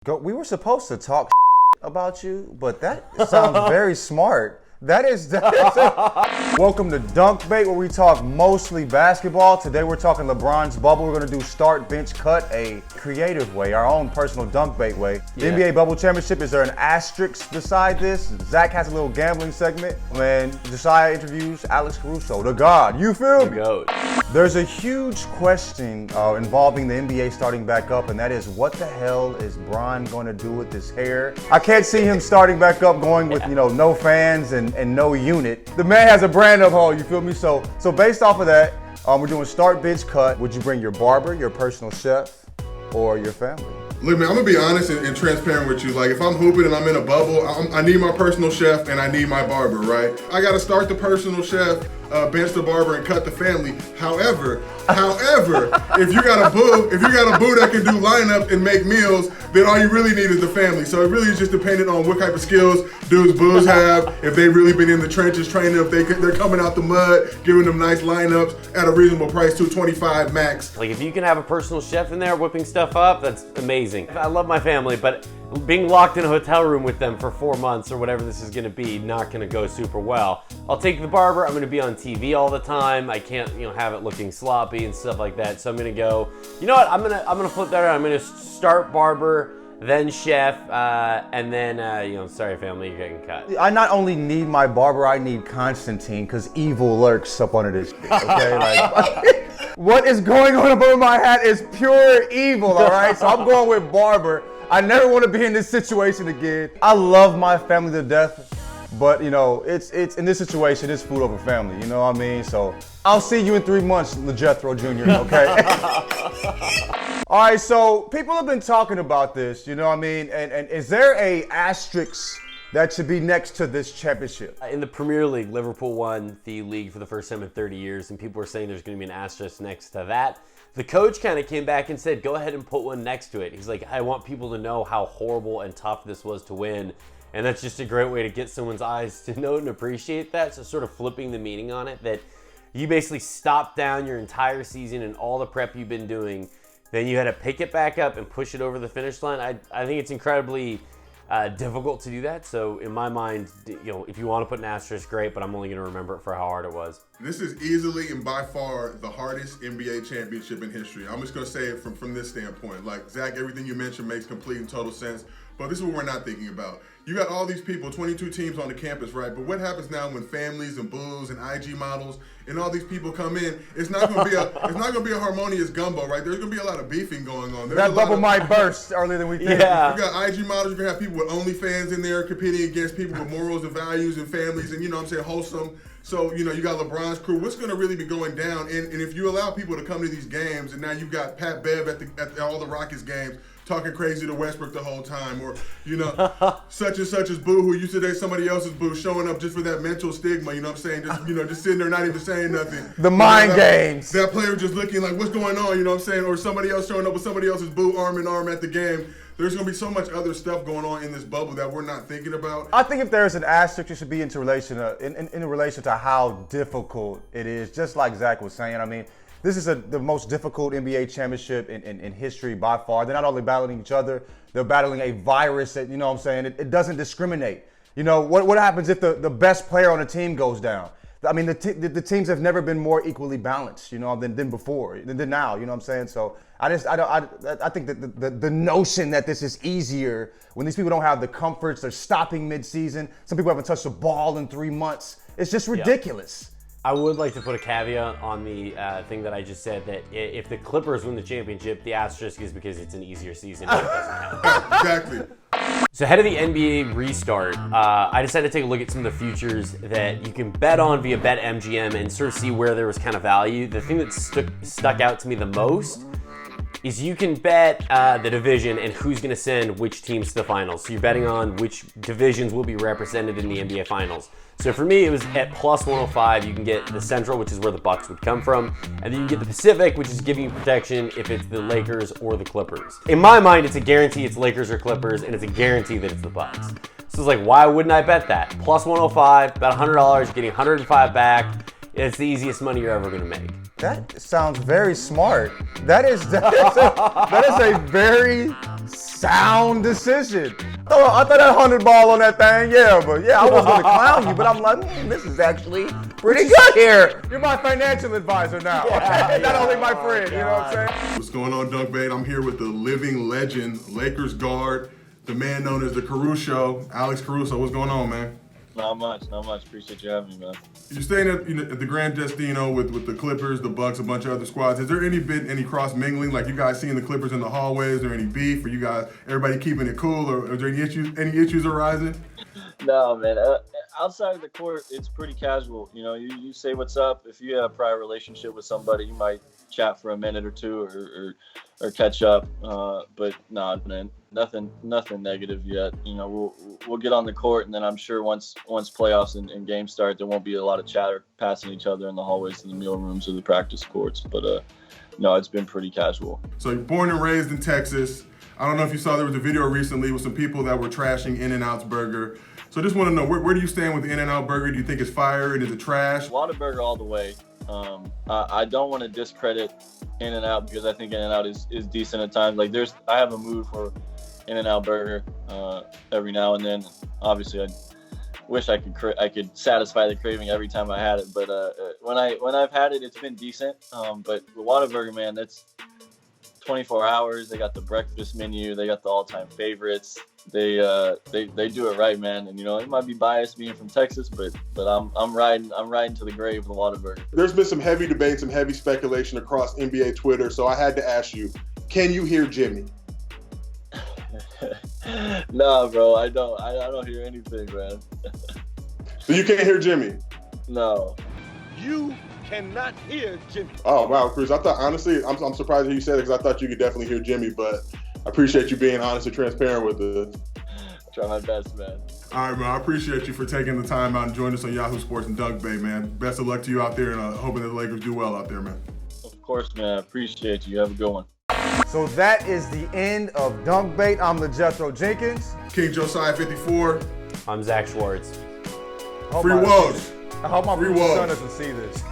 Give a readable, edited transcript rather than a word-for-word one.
We were supposed to talk about you, but that sounds very smart. That is Welcome to Dunk Bait, where we talk mostly basketball. Today we're talking LeBron's bubble. We're going to do start, bench, cut, a creative way, our own personal dunk bait way. The NBA Bubble Championship, is there an asterisk beside this? Zach has a little gambling segment. And Josiah interviews Alex Caruso, the God. You feel me? GOAT. There's a huge question involving the NBA starting back up, and that is, what the hell is Bron going to do with his hair? I can't see him starting back up going with, no fans and no unit. The man has a brand of hole, you feel me? So based off of that, we're doing start, bench, cut. Would you bring your barber, your personal chef, or your family? Look, man, I'm gonna be honest and transparent with you. Like, if I'm hooping and I'm in a bubble, I need my personal chef and I need my barber, right? I gotta start the personal chef, bench the barber, and cut the family. However, if you got a boo that can do lineup and make meals, then all you really need is the family. So it really is just dependent on what type of skills dudes boos have, if they've really been in the trenches training, if they're coming out the mud, giving them nice lineups at a reasonable price, $225 max. Like, if you can have a personal chef in there whipping stuff up, that's amazing. I love my family, but being locked in a hotel room with them for 4 months or whatever this is gonna be, not gonna go super well. I'll take the barber. I'm gonna be on TV all the time. I can't, have it looking sloppy and stuff like that. So I'm gonna go, you know what? I'm gonna flip that around. I'm gonna start barber, then chef, and then, sorry family, you're getting cut. I not only need my barber, I need Constantine, because evil lurks up under this shit, okay? Like, what is going on above my hat is pure evil, all right? So I'm going with barber. I never want to be in this situation again. I love my family to death, but it's in this situation, it's food over family, you know what I mean? So I'll see you in 3 months, LeJethro Jr., okay? All right, so people have been talking about this, you know what I mean? And is there a asterisk that should be next to this championship? In the Premier League, Liverpool won the league for the first time in 30 years, and people were saying there's going to be an asterisk next to that. The coach kind of came back and said, go ahead and put one next to it. He's like, I want people to know how horrible and tough this was to win. And that's just a great way to get someone's eyes to know and appreciate that. So sort of flipping the meaning on it, that you basically stopped down your entire season and all the prep you've been doing. Then you had to pick it back up and push it over the finish line. I think it's incredibly difficult to do that. So in my mind, if you want to put an asterisk, great, but I'm only going to remember it for how hard it was. This is easily and by far the hardest NBA championship in history. I'm just going to say it from this standpoint. Like, Zach, everything you mentioned makes complete and total sense, but this is what we're not thinking about. You got all these people, 22 teams on the campus, right? But what happens now when families and boos and IG models and all these people come in? It's not going to be a harmonious gumbo, right? There's going to be a lot of beefing going on. That bubble might burst earlier than we think. Yeah. You got IG models, you're going to have people with OnlyFans in there competing against people with morals and values and families and, wholesome. So, you got LeBron's crew. What's going to really be going down? And if you allow people to come to these games, and now you've got Pat Bev at all the Rockets games talking crazy to Westbrook the whole time, or, such and such as Boo, who used to date somebody else's Boo, showing up just for that mental stigma, you know what I'm saying? Just sitting there not even saying nothing. The mind games. That player just looking like, what's going on, you know what I'm saying? Or somebody else showing up with somebody else's Boo arm in arm at the game. There's going to be so much other stuff going on in this bubble that we're not thinking about. I think if there's an asterisk, it should be in relation to how difficult it is, just like Zach was saying. I mean, this is the most difficult NBA championship in history by far. They're not only battling each other, they're battling a virus that, it doesn't discriminate. What happens if the best player on a team goes down? I mean, the teams have never been more equally balanced, than before, than now, you know what I'm saying? So I think that the notion that this is easier when these people don't have the comforts, they're stopping mid-season, some people haven't touched the ball in 3 months, it's just ridiculous. Yep. I would like to put a caveat on the thing that I just said, that if the Clippers win the championship, the asterisk is because it's an easier season. It doesn't count. Exactly. So ahead of the NBA restart, I decided to take a look at some of the futures that you can bet on via BetMGM and sort of see where there was kind of value. The thing that stuck out to me the most is you can bet the division and who's going to send which teams to the finals. So you're betting on which divisions will be represented in the NBA finals. So for me, it was at plus 105. You can get the Central, which is where the Bucks would come from, and then you can get the Pacific, which is giving you protection if it's the Lakers or the Clippers. In my mind, it's a guarantee it's Lakers or Clippers, and it's a guarantee that it's the Bucks. So it's like, why wouldn't I bet that? Plus 105, about $100, getting 105 back. It's the easiest money you're ever going to make. That sounds very smart. That is a very sound decision. I thought that 100 ball on that thing, yeah, but yeah, I was gonna clown you, but I'm like, this is actually pretty good here. You're my financial advisor now, not only my friend, you know what I'm saying? What's going on, Dunk Bait? I'm here with the living legend, Lakers guard, the man known as the Caruso, Alex Caruso. What's going on, man? Not much. Appreciate you having me, man. You're staying at, at the Grand Destino with the Clippers, the Bucks, a bunch of other squads. Has there any cross mingling? Like you guys seeing the Clippers in the hallways? Is there any beef? Or you guys, everybody keeping it cool? Or are there any issues arising? No, man. Outside of the court, it's pretty casual. You know, you say what's up. If you have a prior relationship with somebody, you might chat for a minute or two or catch up. But nah, man, nothing negative yet. You know, we'll get on the court, and then I'm sure once playoffs and games start, there won't be a lot of chatter passing each other in the hallways, in the meal rooms, or the practice courts. But no, it's been pretty casual. So you're born and raised in Texas. I don't know if you saw there was a video recently with some people that were trashing In-N-Out's burger. So I just want to know, where do you stand with the In-N-Out burger? Do you think it's fire and is it trash? Whataburger all the way. I don't want to discredit In-N-Out because I think In-N-Out is decent at times. Like I have a mood for In-N-Out burger every now and then. Obviously, I wish I could satisfy the craving every time I had it. But when I've had it, it's been decent. But the Whataburger, man, that's 24 hours. They got the breakfast menu. They got the all-time favorites. They do it right, man. And you know, it might be biased being from Texas, but I'm riding to the grave with Whataburger. There's been some heavy debate, some heavy speculation across NBA Twitter. So I had to ask you, can you hear Jimmy? Nah, bro, I don't hear anything, man. So you can't hear Jimmy? No. You cannot hear Jimmy. Oh wow, Chris. I thought honestly, I'm surprised that you said it because I thought you could definitely hear Jimmy, but I appreciate you being honest and transparent with us. Try my best, man. All right, man. I appreciate you for taking the time out and joining us on Yahoo Sports and Dunk Bait, man. Best of luck to you out there, and hoping that the Lakers do well out there, man. Of course, man. I appreciate you. Have a good one. So that is the end of Dunk Bait. I'm LeJethro Jenkins. King Josiah 54. I'm Zach Schwartz. I hope Free my- Woj. I hope my Free son Woj. doesn't see this.